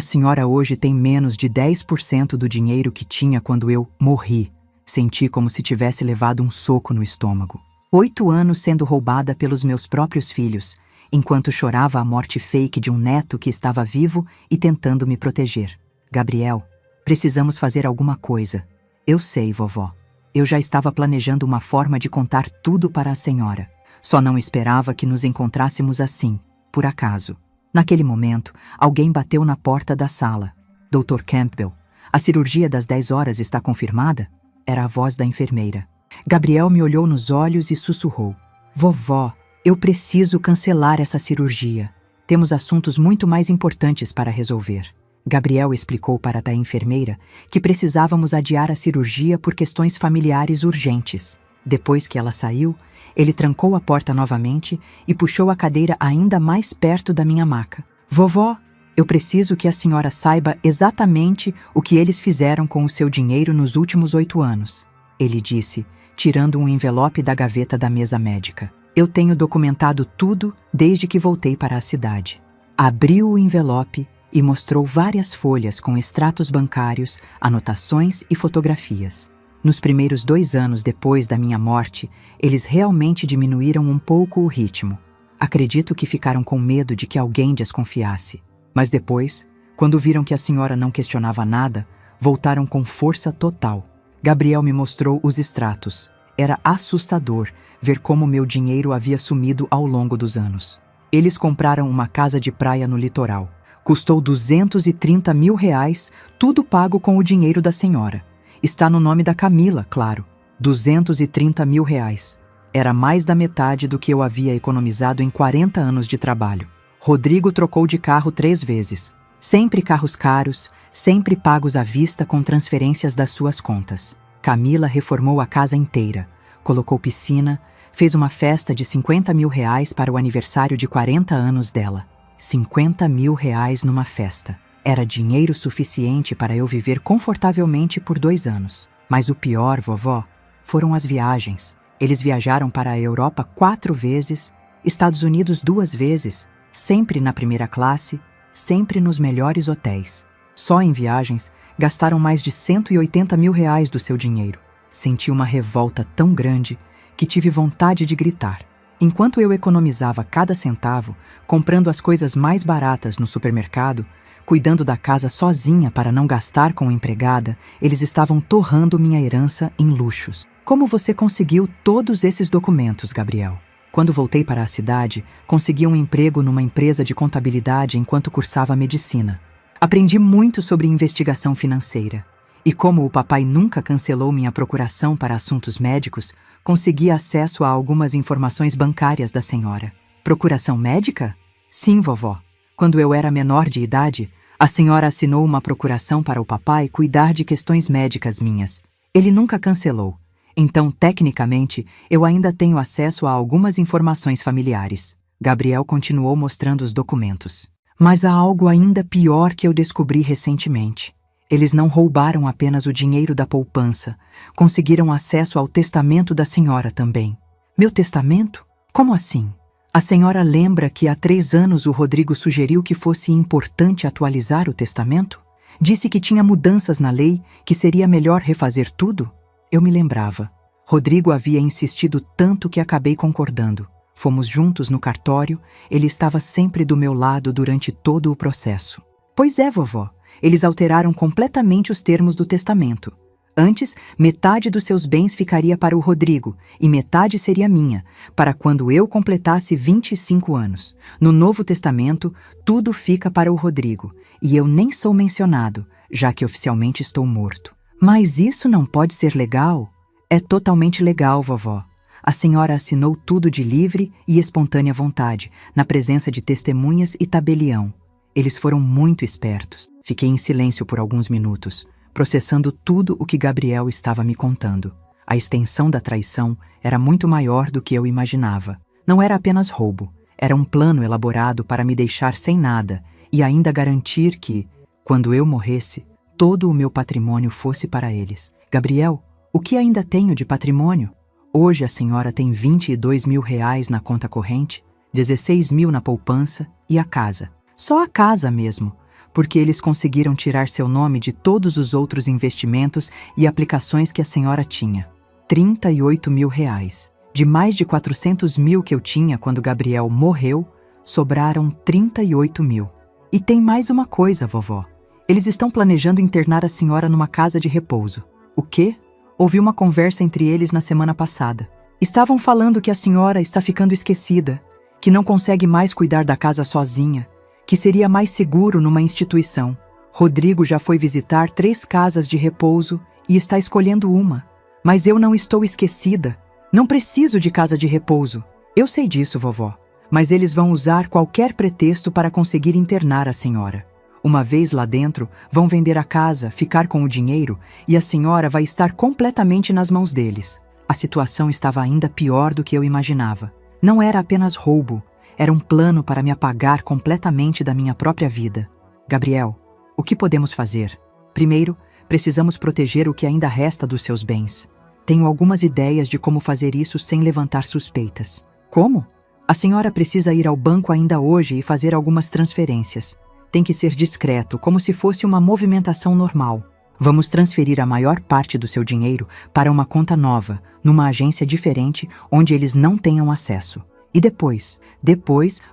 senhora hoje tem menos de 10% do dinheiro que tinha quando eu morri. Senti como se tivesse levado um soco no estômago. 8 anos sendo roubada pelos meus próprios filhos, enquanto chorava a morte fake de um neto que estava vivo e tentando me proteger. Gabriel, precisamos fazer alguma coisa. Eu sei, vovó. Eu já estava planejando uma forma de contar tudo para a senhora. Só não esperava que nos encontrássemos assim, por acaso. Naquele momento, alguém bateu na porta da sala. Dr. Campbell, a cirurgia das 10 horas está confirmada? Era a voz da enfermeira. Gabriel me olhou nos olhos e sussurrou. Vovó, eu preciso cancelar essa cirurgia. Temos assuntos muito mais importantes para resolver. Gabriel explicou para a enfermeira que precisávamos adiar a cirurgia por questões familiares urgentes. Depois que ela saiu, ele trancou a porta novamente e puxou a cadeira ainda mais perto da minha maca. Vovó, eu preciso que a senhora saiba exatamente o que eles fizeram com o seu dinheiro nos últimos 8 anos, ele disse, tirando um envelope da gaveta da mesa médica. Eu tenho documentado tudo desde que voltei para a cidade. Abriu o envelope e mostrou várias folhas com extratos bancários, anotações e fotografias. Nos primeiros 2 anos depois da minha morte, eles realmente diminuíram um pouco o ritmo. Acredito que ficaram com medo de que alguém desconfiasse. Mas depois, quando viram que a senhora não questionava nada, voltaram com força total. Gabriel me mostrou os extratos. Era assustador ver como meu dinheiro havia sumido ao longo dos anos. Eles compraram uma casa de praia no litoral. Custou 230 mil reais, tudo pago com o dinheiro da senhora. Está no nome da Camila, claro. 230 mil reais. Era mais da metade do que eu havia economizado em 40 anos de trabalho. Rodrigo trocou de carro 3 vezes. Sempre carros caros, sempre pagos à vista com transferências das suas contas. Camila reformou a casa inteira. Colocou piscina, fez uma festa de 50 mil reais para o aniversário de 40 anos dela. 50 mil reais numa festa. Era dinheiro suficiente para eu viver confortavelmente por 2 anos. Mas o pior, vovó, foram as viagens. Eles viajaram para a Europa 4 vezes, Estados Unidos 2 vezes, sempre na primeira classe, sempre nos melhores hotéis. Só em viagens, gastaram mais de 180 mil reais do seu dinheiro. Senti uma revolta tão grande que tive vontade de gritar. Enquanto eu economizava cada centavo, comprando as coisas mais baratas no supermercado, cuidando da casa sozinha para não gastar com empregada, eles estavam torrando minha herança em luxos. Como você conseguiu todos esses documentos, Gabriel? Quando voltei para a cidade, consegui um emprego numa empresa de contabilidade enquanto cursava medicina. Aprendi muito sobre investigação financeira. E como o papai nunca cancelou minha procuração para assuntos médicos, consegui acesso a algumas informações bancárias da senhora. Procuração médica? Sim, vovó. Quando eu era menor de idade, a senhora assinou uma procuração para o papai cuidar de questões médicas minhas. Ele nunca cancelou. Então, tecnicamente, eu ainda tenho acesso a algumas informações familiares. Gabriel continuou mostrando os documentos. Mas há algo ainda pior que eu descobri recentemente. Eles não roubaram apenas o dinheiro da poupança, conseguiram acesso ao testamento da senhora também. Meu testamento? Como assim? A senhora lembra que há 3 anos o Rodrigo sugeriu que fosse importante atualizar o testamento? Disse que tinha mudanças na lei, que seria melhor refazer tudo? Eu me lembrava. Rodrigo havia insistido tanto que acabei concordando. Fomos juntos no cartório, ele estava sempre do meu lado durante todo o processo. Pois é, vovó. Eles alteraram completamente os termos do testamento. Antes, metade dos seus bens ficaria para o Rodrigo e metade seria minha, para quando eu completasse 25 anos. No Novo Testamento, tudo fica para o Rodrigo e eu nem sou mencionado, já que oficialmente estou morto. Mas isso não pode ser legal? É totalmente legal, vovó. A senhora assinou tudo de livre e espontânea vontade, na presença de testemunhas e tabelião. Eles foram muito espertos. Fiquei em silêncio por alguns minutos, processando tudo o que Gabriel estava me contando. A extensão da traição era muito maior do que eu imaginava. Não era apenas roubo, era um plano elaborado para me deixar sem nada e ainda garantir que, quando eu morresse, todo o meu patrimônio fosse para eles. Gabriel, o que ainda tenho de patrimônio? Hoje a senhora tem 22 mil reais na conta corrente, 16 mil na poupança e a casa. Só a casa mesmo, porque eles conseguiram tirar seu nome de todos os outros investimentos e aplicações que a senhora tinha. 38 mil reais. De mais de 400 mil que eu tinha quando Gabriel morreu, sobraram 38 mil. E tem mais uma coisa, vovó. Eles estão planejando internar a senhora numa casa de repouso. O quê? Ouvi uma conversa entre eles na semana passada. Estavam falando que a senhora está ficando esquecida, que não consegue mais cuidar da casa sozinha, que seria mais seguro numa instituição. Rodrigo já foi visitar 3 casas de repouso e está escolhendo uma. Mas eu não estou esquecida. Não preciso de casa de repouso. Eu sei disso, vovó. Mas eles vão usar qualquer pretexto para conseguir internar a senhora. Uma vez lá dentro, vão vender a casa, ficar com o dinheiro e a senhora vai estar completamente nas mãos deles. A situação estava ainda pior do que eu imaginava. Não era apenas roubo, era um plano para me apagar completamente da minha própria vida. Gabriel, o que podemos fazer? Primeiro, precisamos proteger o que ainda resta dos seus bens. Tenho algumas ideias de como fazer isso sem levantar suspeitas. Como? A senhora precisa ir ao banco ainda hoje e fazer algumas transferências. Tem que ser discreto, como se fosse uma movimentação normal. Vamos transferir a maior parte do seu dinheiro para uma conta nova, numa agência diferente, onde eles não tenham acesso. E depois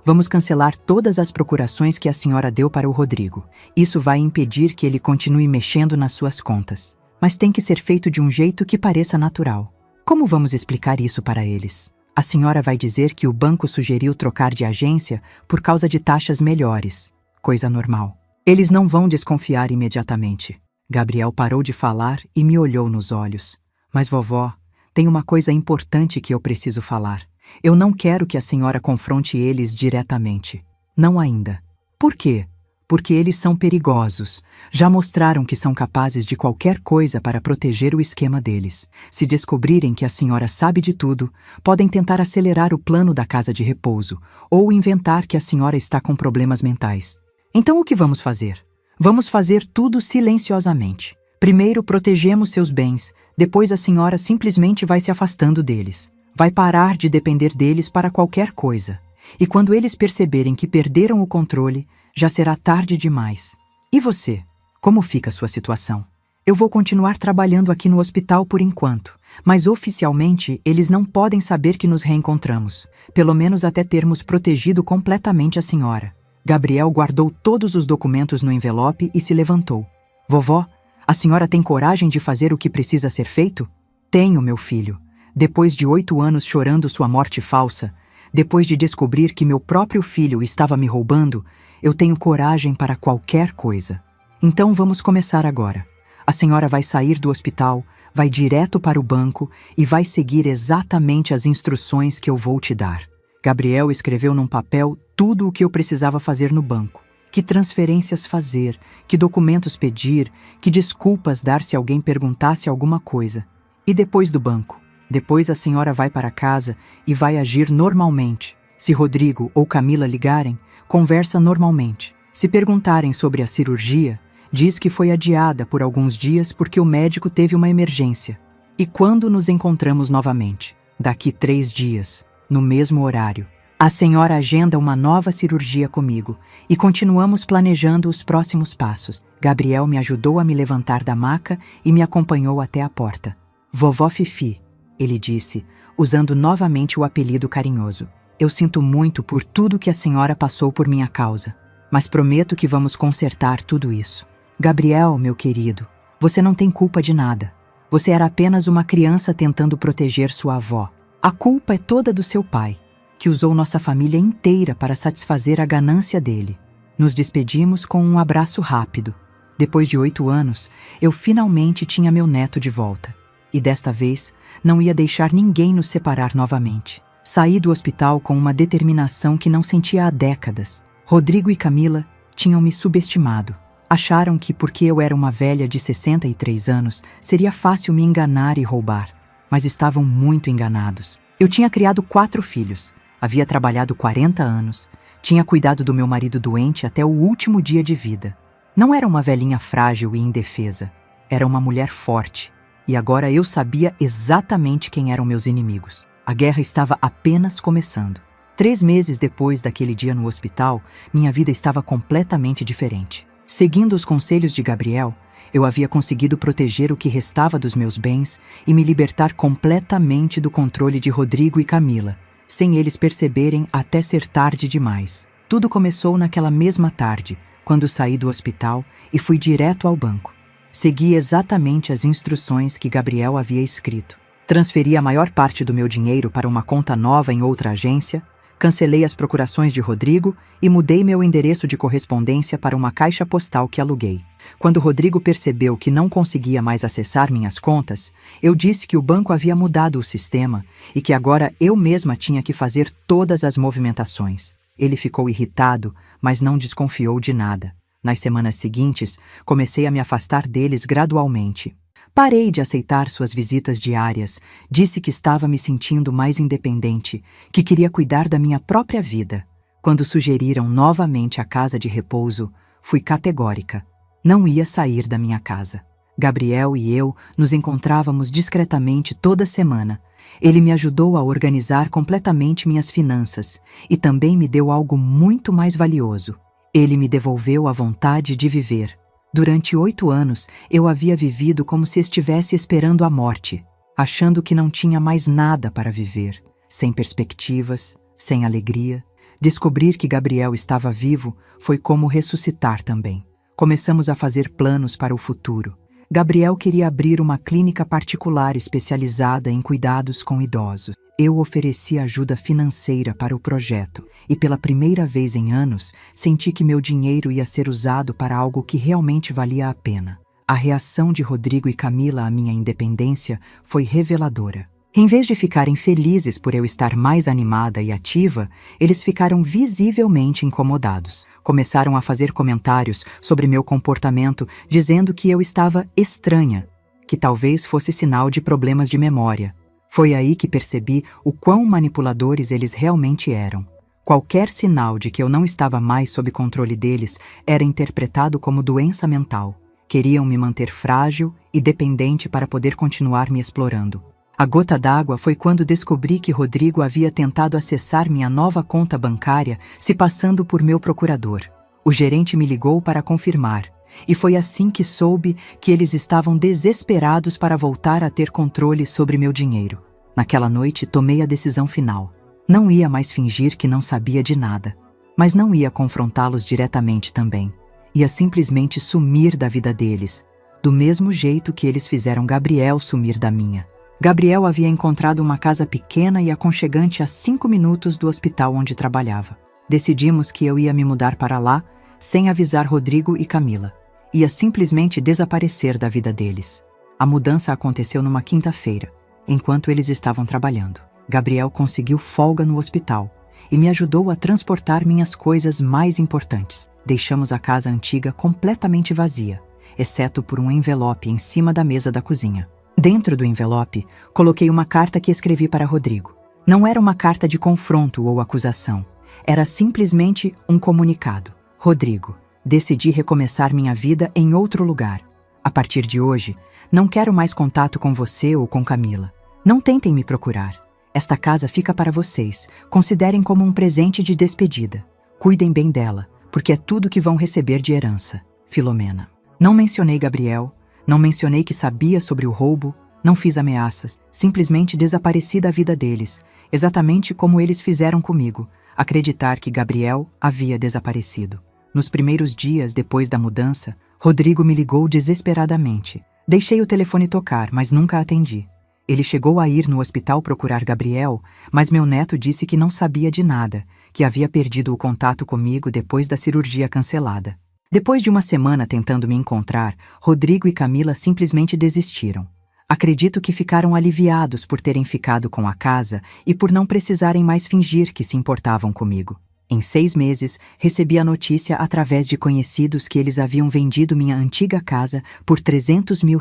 vamos cancelar todas as procurações que a senhora deu para o Rodrigo. Isso vai impedir que ele continue mexendo nas suas contas. Mas tem que ser feito de um jeito que pareça natural. Como vamos explicar isso para eles? A senhora vai dizer que o banco sugeriu trocar de agência por causa de taxas melhores. Coisa normal. Eles não vão desconfiar imediatamente. Gabriel parou de falar e me olhou nos olhos. Mas vovó, tem uma coisa importante que eu preciso falar. Eu não quero que a senhora confronte eles diretamente. Não ainda. Por quê? Porque eles são perigosos. Já mostraram que são capazes de qualquer coisa para proteger o esquema deles. Se descobrirem que a senhora sabe de tudo, podem tentar acelerar o plano da casa de repouso ou inventar que a senhora está com problemas mentais. Então o que vamos fazer? Vamos fazer tudo silenciosamente. Primeiro protegemos seus bens, depois a senhora simplesmente vai se afastando deles. Vai parar de depender deles para qualquer coisa. E quando eles perceberem que perderam o controle, já será tarde demais. E você? Como fica a sua situação? Eu vou continuar trabalhando aqui no hospital por enquanto, mas oficialmente eles não podem saber que nos reencontramos, pelo menos até termos protegido completamente a senhora. Gabriel guardou todos os documentos no envelope e se levantou. Vovó, a senhora tem coragem de fazer o que precisa ser feito? Tenho, meu filho. Depois de 8 anos chorando sua morte falsa, depois de descobrir que meu próprio filho estava me roubando, eu tenho coragem para qualquer coisa. Então vamos começar agora. A senhora vai sair do hospital, vai direto para o banco e vai seguir exatamente as instruções que eu vou te dar. Gabriel escreveu num papel tudo o que eu precisava fazer no banco. Que transferências fazer, que documentos pedir, que desculpas dar se alguém perguntasse alguma coisa. E depois do banco? Depois a senhora vai para casa e vai agir normalmente. Se Rodrigo ou Camila ligarem, conversa normalmente. Se perguntarem sobre a cirurgia, diz que foi adiada por alguns dias porque o médico teve uma emergência. E quando nos encontramos novamente? Daqui 3 dias, no mesmo horário. A senhora agenda uma nova cirurgia comigo e continuamos planejando os próximos passos. Gabriel me ajudou a me levantar da maca e me acompanhou até a porta. Vovó Fifi, ele disse, usando novamente o apelido carinhoso. Eu sinto muito por tudo que a senhora passou por minha causa, mas prometo que vamos consertar tudo isso. Gabriel, meu querido, você não tem culpa de nada. Você era apenas uma criança tentando proteger sua avó. A culpa é toda do seu pai, que usou nossa família inteira para satisfazer a ganância dele. Nos despedimos com um abraço rápido. Depois de 8 anos, eu finalmente tinha meu neto de volta. E desta vez, não ia deixar ninguém nos separar novamente. Saí do hospital com uma determinação que não sentia há décadas. Rodrigo e Camila tinham me subestimado. Acharam que, porque eu era uma velha de 63 anos, seria fácil me enganar e roubar. Mas estavam muito enganados. Eu tinha criado 4 filhos, havia trabalhado 40 anos, tinha cuidado do meu marido doente até o último dia de vida. Não era uma velhinha frágil e indefesa, era uma mulher forte. E agora eu sabia exatamente quem eram meus inimigos. A guerra estava apenas começando. 3 meses depois daquele dia no hospital, minha vida estava completamente diferente. Seguindo os conselhos de Gabriel, eu havia conseguido proteger o que restava dos meus bens e me libertar completamente do controle de Rodrigo e Camila, sem eles perceberem até ser tarde demais. Tudo começou naquela mesma tarde, quando saí do hospital e fui direto ao banco. Segui exatamente as instruções que Gabriel havia escrito. Transferi a maior parte do meu dinheiro para uma conta nova em outra agência, cancelei as procurações de Rodrigo e mudei meu endereço de correspondência para uma caixa postal que aluguei. Quando Rodrigo percebeu que não conseguia mais acessar minhas contas, eu disse que o banco havia mudado o sistema e que agora eu mesma tinha que fazer todas as movimentações. Ele ficou irritado, mas não desconfiou de nada. Nas semanas seguintes, comecei a me afastar deles gradualmente. Parei de aceitar suas visitas diárias, disse que estava me sentindo mais independente, que queria cuidar da minha própria vida. Quando sugeriram novamente a casa de repouso, fui categórica. Não ia sair da minha casa. Gabriel e eu nos encontrávamos discretamente toda semana. Ele me ajudou a organizar completamente minhas finanças e também me deu algo muito mais valioso. Ele me devolveu a vontade de viver. Durante 8 anos, eu havia vivido como se estivesse esperando a morte, achando que não tinha mais nada para viver, sem perspectivas, sem alegria. Descobrir que Gabriel estava vivo foi como ressuscitar também. Começamos a fazer planos para o futuro. Gabriel queria abrir uma clínica particular especializada em cuidados com idosos. Eu ofereci ajuda financeira para o projeto e pela primeira vez em anos senti que meu dinheiro ia ser usado para algo que realmente valia a pena. A reação de Rodrigo e Camila à minha independência foi reveladora. Em vez de ficarem felizes por eu estar mais animada e ativa, eles ficaram visivelmente incomodados. Começaram a fazer comentários sobre meu comportamento, dizendo que eu estava estranha, que talvez fosse sinal de problemas de memória. Foi aí que percebi o quão manipuladores eles realmente eram. Qualquer sinal de que eu não estava mais sob controle deles era interpretado como doença mental. Queriam me manter frágil e dependente para poder continuar me explorando. A gota d'água foi quando descobri que Rodrigo havia tentado acessar minha nova conta bancária se passando por meu procurador. O gerente me ligou para confirmar, e foi assim que soube que eles estavam desesperados para voltar a ter controle sobre meu dinheiro. Naquela noite, tomei a decisão final. Não ia mais fingir que não sabia de nada, mas não ia confrontá-los diretamente também. Ia simplesmente sumir da vida deles, do mesmo jeito que eles fizeram Gabriel sumir da minha. Gabriel havia encontrado uma casa pequena e aconchegante a 5 minutos do hospital onde trabalhava. Decidimos que eu ia me mudar para lá, sem avisar Rodrigo e Camila. Ia simplesmente desaparecer da vida deles. A mudança aconteceu numa quinta-feira, enquanto eles estavam trabalhando. Gabriel conseguiu folga no hospital e me ajudou a transportar minhas coisas mais importantes. Deixamos a casa antiga completamente vazia, exceto por um envelope em cima da mesa da cozinha. Dentro do envelope, coloquei uma carta que escrevi para Rodrigo. Não era uma carta de confronto ou acusação. Era simplesmente um comunicado. Rodrigo, decidi recomeçar minha vida em outro lugar. A partir de hoje, não quero mais contato com você ou com Camila. Não tentem me procurar. Esta casa fica para vocês. Considerem como um presente de despedida. Cuidem bem dela, porque é tudo que vão receber de herança. Filomena. Não mencionei Gabriel. Não mencionei que sabia sobre o roubo, não fiz ameaças, simplesmente desapareci da vida deles, exatamente como eles fizeram comigo, acreditar que Gabriel havia desaparecido. Nos primeiros dias depois da mudança, Rodrigo me ligou desesperadamente. Deixei o telefone tocar, mas nunca atendi. Ele chegou a ir no hospital procurar Gabriel, mas meu neto disse que não sabia de nada, que havia perdido o contato comigo depois da cirurgia cancelada. Depois de uma semana tentando me encontrar, Rodrigo e Camila simplesmente desistiram. Acredito que ficaram aliviados por terem ficado com a casa e por não precisarem mais fingir que se importavam comigo. Em 6 meses, recebi a notícia através de conhecidos que eles haviam vendido minha antiga casa por R$300 mil.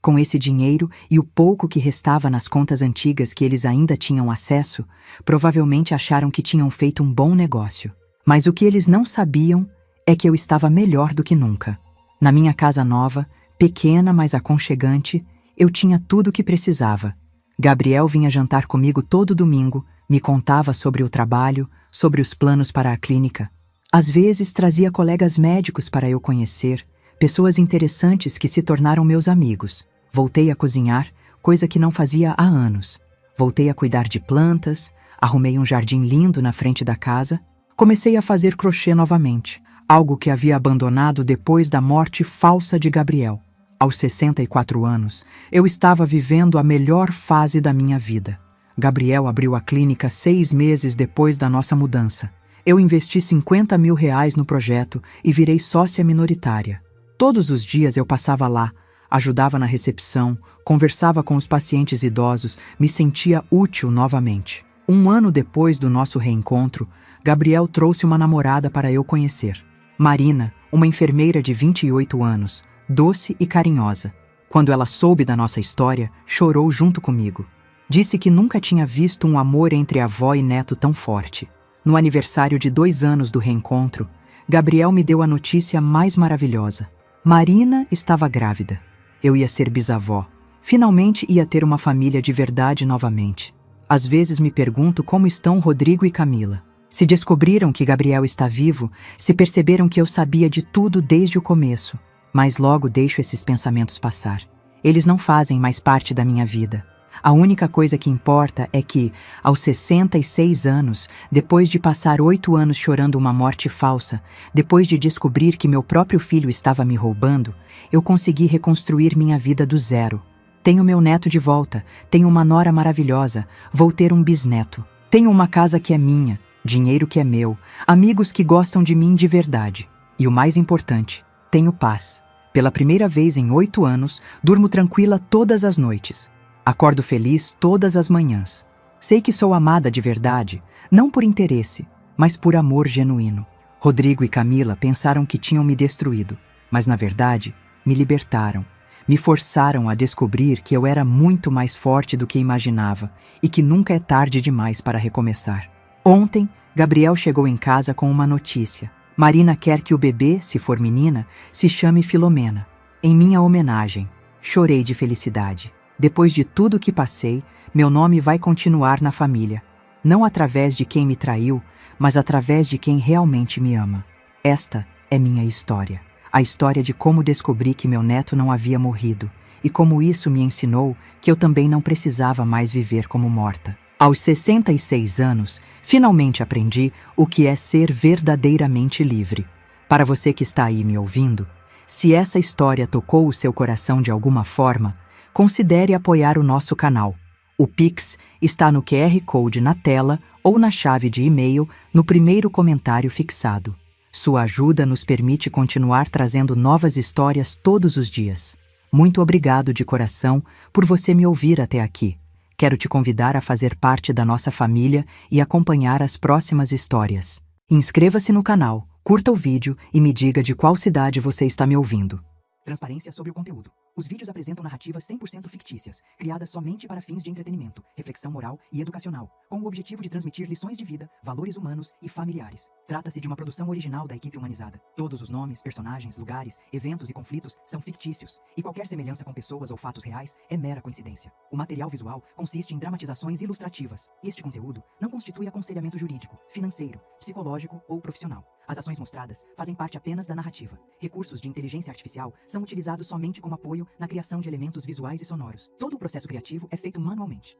Com esse dinheiro e o pouco que restava nas contas antigas que eles ainda tinham acesso, provavelmente acharam que tinham feito um bom negócio. Mas o que eles não sabiam é que eu estava melhor do que nunca. Na minha casa nova, pequena mas aconchegante, Eu tinha tudo o que precisava. Gabriel vinha jantar comigo todo domingo, me contava sobre o trabalho, sobre os planos para a clínica. Às vezes trazia colegas médicos para eu conhecer, pessoas interessantes que se tornaram meus amigos. Voltei a cozinhar, coisa que não fazia há anos. Voltei a cuidar de plantas, arrumei um jardim lindo na frente da casa. Comecei a fazer crochê novamente, algo que havia abandonado depois da morte falsa de Gabriel. Aos 64 anos, eu estava vivendo a melhor fase da minha vida. Gabriel abriu a clínica 6 meses depois da nossa mudança. Eu investi R$50 mil no projeto e virei sócia minoritária. Todos os dias eu passava lá, ajudava na recepção, conversava com os pacientes idosos, me sentia útil novamente. 1 ano depois do nosso reencontro, Gabriel trouxe uma namorada para eu conhecer. Marina, uma enfermeira de 28 anos, doce e carinhosa. Quando ela soube da nossa história, chorou junto comigo. Disse que nunca tinha visto um amor entre avó e neto tão forte. No aniversário de 2 anos do reencontro, Gabriel me deu a notícia mais maravilhosa. Marina estava grávida. Eu ia ser bisavó. Finalmente ia ter uma família de verdade novamente. Às vezes me pergunto como estão Rodrigo e Camila. Se descobriram que Gabriel está vivo, se perceberam que eu sabia de tudo desde o começo. Mas logo deixo esses pensamentos passar. Eles não fazem mais parte da minha vida. A única coisa que importa é que, aos 66 anos, depois de passar 8 anos chorando uma morte falsa, depois de descobrir que meu próprio filho estava me roubando, eu consegui reconstruir minha vida do zero. Tenho meu neto de volta, tenho uma nora maravilhosa, vou ter um bisneto. Tenho uma casa que é minha, dinheiro que é meu, amigos que gostam de mim de verdade. E o mais importante, tenho paz. Pela primeira vez em 8 anos, durmo tranquila todas as noites. Acordo feliz todas as manhãs. Sei que sou amada de verdade, não por interesse, mas por amor genuíno. Rodrigo e Camila pensaram que tinham me destruído, mas na verdade, me libertaram. Me forçaram a descobrir que eu era muito mais forte do que imaginava e que nunca é tarde demais para recomeçar. Ontem, Gabriel chegou em casa com uma notícia. Marina quer que o bebê, se for menina, se chame Filomena. Em minha homenagem, chorei de felicidade. Depois de tudo que passei, meu nome vai continuar na família. Não através de quem me traiu, mas através de quem realmente me ama. Esta é minha história. A história de como descobri que meu neto não havia morrido e como isso me ensinou que eu também não precisava mais viver como morta. Aos 66 anos, finalmente aprendi o que é ser verdadeiramente livre. Para você que está aí me ouvindo, se essa história tocou o seu coração de alguma forma, considere apoiar o nosso canal. O Pix está no QR Code na tela ou na chave de e-mail no primeiro comentário fixado. Sua ajuda nos permite continuar trazendo novas histórias todos os dias. Muito obrigado de coração por você me ouvir até aqui. Quero te convidar a fazer parte da nossa família e acompanhar as próximas histórias. Inscreva-se no canal, curta o vídeo e me diga de qual cidade você está me ouvindo. Transparência sobre o conteúdo. Os vídeos apresentam narrativas 100% fictícias, criadas somente para fins de entretenimento, reflexão moral e educacional, com o objetivo de transmitir lições de vida, valores humanos e familiares. Trata-se de uma produção original da equipe humanizada. Todos os nomes, personagens, lugares, eventos e conflitos são fictícios, e qualquer semelhança com pessoas ou fatos reais é mera coincidência. O material visual consiste em dramatizações ilustrativas. Este conteúdo não constitui aconselhamento jurídico, financeiro, psicológico ou profissional. As ações mostradas fazem parte apenas da narrativa. Recursos de inteligência artificial são utilizados somente como apoio na criação de elementos visuais e sonoros. Todo o processo criativo é feito manualmente.